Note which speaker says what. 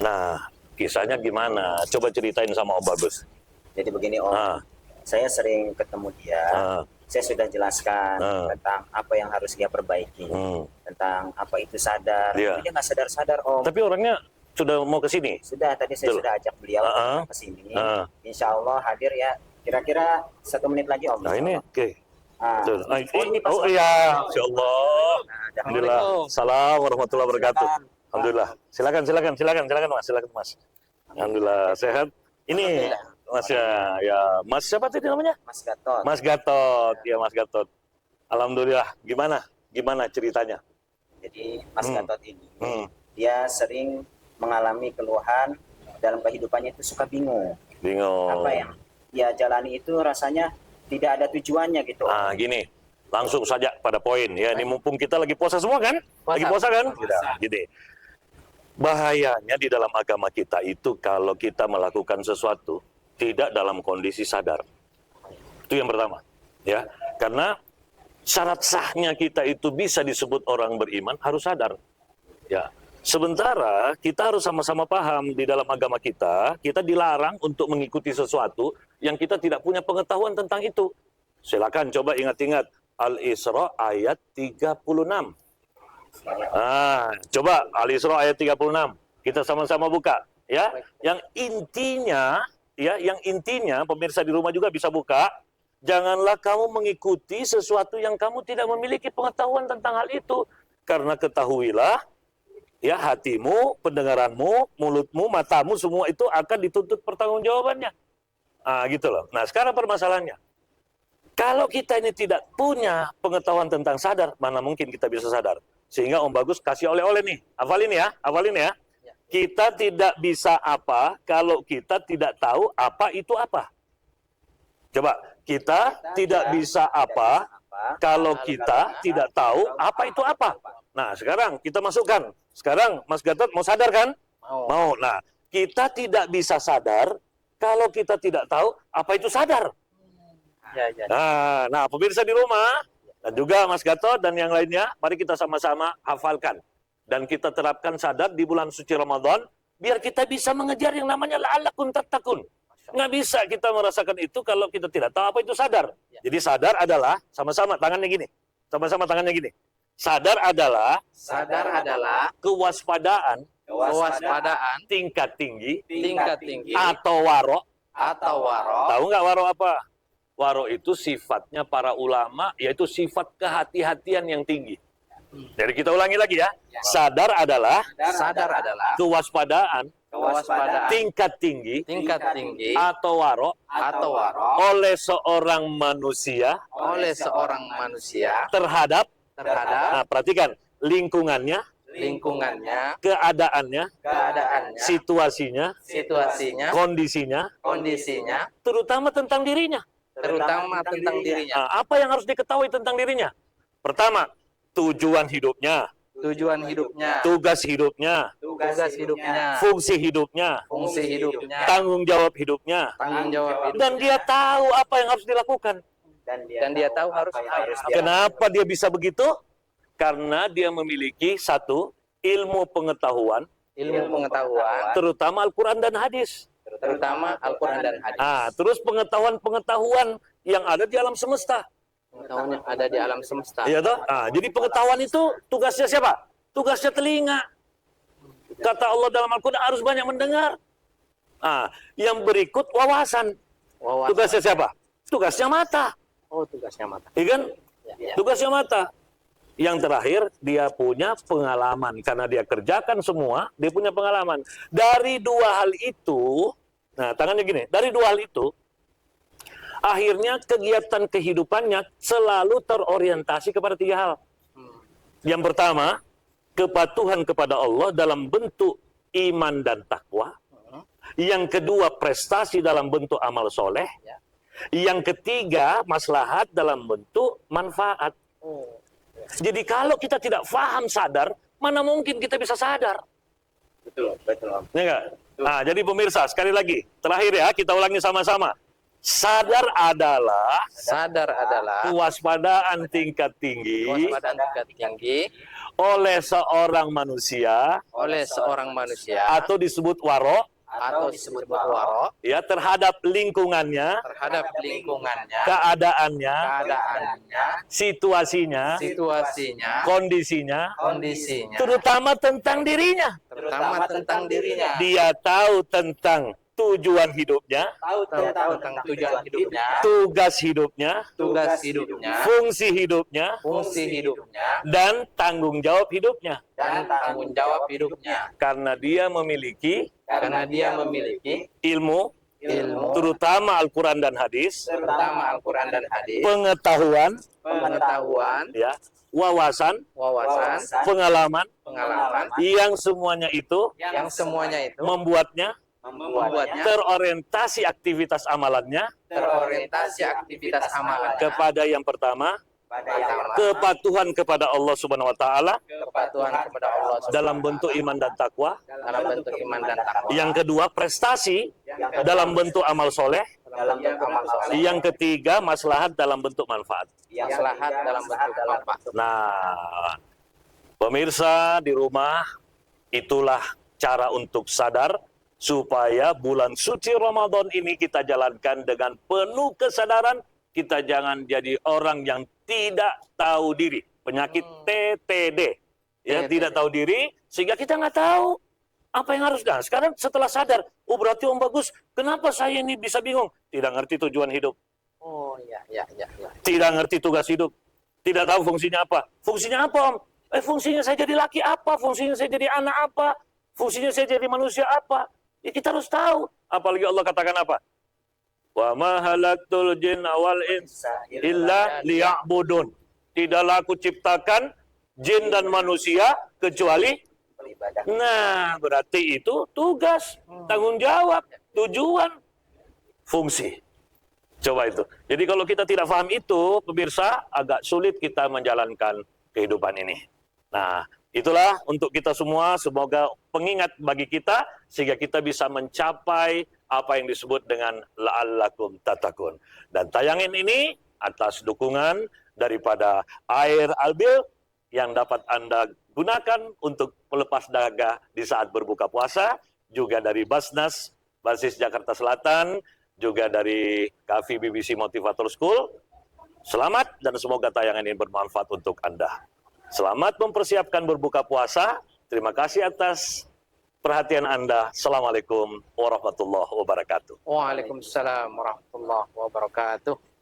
Speaker 1: Nah, kisahnya gimana? Coba ceritain sama Om Bagus.
Speaker 2: Jadi begini Om, saya sering ketemu dia, saya sudah jelaskan tentang apa yang harus dia perbaiki, tentang apa itu sadar. Dia nggak sadar-sadar Om.
Speaker 1: Tapi orangnya sudah mau ke sini?
Speaker 2: Sudah, tadi saya sudah ajak beliau ke sini. Insya Allah hadir ya, kira-kira 1 menit lagi Om.
Speaker 1: Nah ini, oke.
Speaker 2: Oh
Speaker 1: iya, Insya Allah. Alhamdulillah. Assalamualaikum warahmatullahi wabarakatuh. Alhamdulillah. Silakan Mas. Alhamdulillah sehat. Ini Mas ya Mas siapa tadi namanya?
Speaker 2: Mas Gatot.
Speaker 1: Mas Gatot, ya Mas Gatot. Alhamdulillah. Gimana ceritanya?
Speaker 2: Jadi Mas Gatot ini dia sering mengalami keluhan dalam kehidupannya, itu suka bingung. Apa yang dia jalani itu rasanya tidak ada tujuannya gitu.
Speaker 1: Gini. Langsung saja pada poin ya. Ini mumpung kita lagi puasa semua kan? Lagi puasa kan? Gini. Bahayanya di dalam agama kita itu kalau kita melakukan sesuatu tidak dalam kondisi sadar. Itu yang pertama, ya. Karena syarat sahnya kita itu bisa disebut orang beriman harus sadar. Ya. Sementara kita harus sama-sama paham di dalam agama kita dilarang untuk mengikuti sesuatu yang kita tidak punya pengetahuan tentang itu. Silakan coba ingat-ingat Al-Isra ayat 36. Coba Al-Isra ayat 36. Kita sama-sama buka, ya. Yang intinya pemirsa di rumah juga bisa buka. Janganlah kamu mengikuti sesuatu yang kamu tidak memiliki pengetahuan tentang hal itu. Karena ketahuilah, ya, hatimu, pendengaranmu, mulutmu, matamu, semua itu akan dituntut pertanggungjawabannya. Gitu loh. Nah, sekarang permasalahannya. Kalau kita ini tidak punya pengetahuan tentang sadar, mana mungkin kita bisa sadar? Sehingga Om Bagus kasih oleh-oleh nih. Hafalin ya. Kita tidak bisa apa kalau kita tidak tahu apa itu apa. Coba, kita tidak bisa apa kalau kita tidak tahu apa itu apa. Nah, sekarang kita masukkan. Sekarang Mas Gatot mau sadar kan? Mau. Nah, kita tidak bisa sadar kalau kita tidak tahu apa itu sadar. Nah, pemirsa di rumah dan juga Mas Gatot dan yang lainnya, mari kita sama-sama hafalkan dan kita terapkan sadar di bulan suci Ramadan biar kita bisa mengejar yang namanya la'allakum tattaqun. Nggak bisa kita merasakan itu kalau kita tidak tahu apa itu sadar. Jadi sadar adalah sama-sama tangannya gini. Sadar adalah kewaspadaan tingkat tinggi atau waro. Tahu nggak waro apa? Waro itu sifatnya para ulama, yaitu sifat kehati-hatian yang tinggi. Jadi kita ulangi lagi ya. Sadar adalah kewaspadaan tingkat tinggi atau waro oleh seorang manusia terhadap nah, perhatikan lingkungannya, keadaannya, situasinya, kondisinya, terutama tentang dirinya. Apa yang harus diketahui tentang dirinya? Pertama, tujuan hidupnya, tugas hidupnya, fungsi hidupnya, tanggung jawab hidupnya, dan dia tahu apa yang harus dilakukan.
Speaker 3: Dan dia tahu harus
Speaker 1: Kenapa dia bisa begitu? Karena dia memiliki satu ilmu pengetahuan, terutama Al-Quran dan hadis. Terus pengetahuan yang ada di alam semesta. Iya toh? Jadi pengetahuan itu tugasnya siapa? Tugasnya telinga. Kata Allah dalam Al-Quran harus banyak mendengar. Yang berikut wawasan. Tugasnya siapa? Tugasnya mata. Iya kan? Tugasnya mata. Yang terakhir, dia punya pengalaman. Karena dia kerjakan semua, dia punya pengalaman. Dari dua hal itu, nah tangannya gini, dari dua hal itu, akhirnya kegiatan kehidupannya selalu terorientasi kepada tiga hal. Yang pertama, kepatuhan kepada Allah dalam bentuk iman dan takwa. Yang kedua, prestasi dalam bentuk amal soleh. Yang ketiga, maslahat dalam bentuk manfaat. Jadi kalau kita tidak paham sadar, mana mungkin kita bisa sadar?
Speaker 2: Betul.
Speaker 1: Ya, jadi pemirsa, sekali lagi, terakhir ya, kita ulangi sama-sama. Sadar adalah kewaspadaan tingkat tinggi oleh seorang manusia atau disebut waro
Speaker 3: atau disebut waro
Speaker 1: ya terhadap lingkungannya, keadaannya, situasinya, kondisinya, terutama tentang dirinya. Dia tahu tentang tujuan hidupnya, tugas hidupnya, fungsi hidupnya, dan tanggung jawab hidupnya. Karena dia memiliki ilmu, terutama Al-Quran dan hadis, pengetahuan, ya, wawasan, pengalaman, yang semuanya itu membuatnya terorientasi aktivitas amalannya kepada yang pertama, kepatuhan kepada Allah Subhanahu wa taala dalam bentuk iman dan takwa. Yang kedua, prestasi dalam bentuk amal soleh. Yang ketiga, maslahat dalam bentuk manfaat. Nah, pemirsa di rumah, itulah cara untuk sadar supaya bulan suci Ramadan ini kita jalankan dengan penuh kesadaran. Kita jangan jadi orang yang tidak tahu diri. Penyakit TTD. Ya, tidak tahu diri, sehingga kita nggak tahu apa yang harus. Nah, sekarang setelah sadar, oh berarti Om Bagus, kenapa saya ini bisa bingung? Tidak ngerti tujuan hidup. Tidak ngerti tugas hidup. Tidak tahu fungsinya apa. Fungsinya apa, Om? Fungsinya saya jadi laki apa? Fungsinya saya jadi anak apa? Fungsinya saya jadi manusia apa? Ya, kita harus tahu. Apalagi Allah katakan apa? Wa ma halaktul jinna wal insa illa liya'budun. Tidaklah aku ciptakan jin dan manusia kecuali. Nah, berarti itu tugas, tanggung jawab, tujuan, fungsi. Coba itu. Jadi kalau kita tidak paham itu, pemirsa, agak sulit kita menjalankan kehidupan ini. Nah, itulah untuk kita semua, semoga pengingat bagi kita, sehingga kita bisa mencapai apa yang disebut dengan la'allakum tattaqun. Dan tayangan ini atas dukungan daripada Air Albil yang dapat Anda gunakan untuk pelepas dahaga di saat berbuka puasa, juga dari Basnas, Basis Jakarta Selatan, juga dari Kafi BBC Motivator School. Selamat dan semoga tayangan ini bermanfaat untuk Anda. Selamat mempersiapkan berbuka puasa. Terima kasih atas perhatian Anda. Assalamualaikum warahmatullahi wabarakatuh.
Speaker 3: Waalaikumsalam warahmatullahi wabarakatuh.